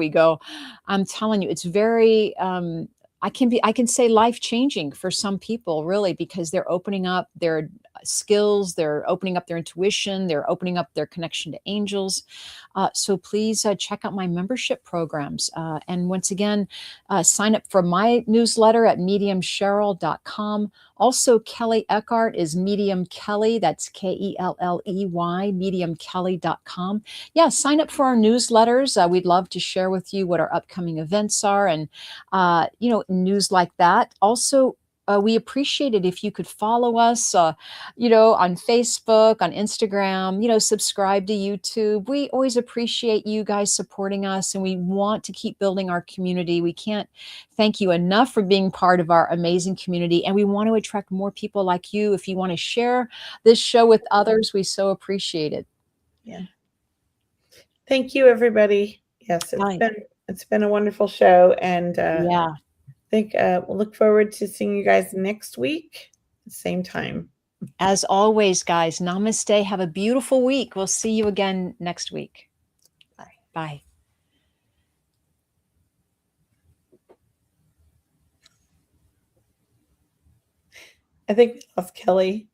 I'm telling you, it's very, I can say life changing for some people, really, because they're opening up their skills, they're opening up their intuition, they're opening up their connection to angels. So please check out my membership programs. And once again, sign up for my newsletter at mediumcheryl.com. Also, Kelly Eckhart is Medium Kelly. That's Kelley, mediumkelly.com. Yeah, sign up for our newsletters. We'd love to share with you what our upcoming events are and, news like that. Also, we appreciate it if you could follow us, on Facebook, on Instagram, subscribe to YouTube. We always appreciate you guys supporting us, and we want to keep building our community. We can't thank you enough for being part of our amazing community, and we want to attract more people like you. If you want to share this show with others, we so appreciate it. Yeah. Thank you, everybody. Yes, it's been a wonderful show, and Yeah. I think we'll look forward to seeing you guys next week at the same time. As always, guys, namaste. Have a beautiful week. We'll see you again next week. Bye. Bye. I think we lost Kelly.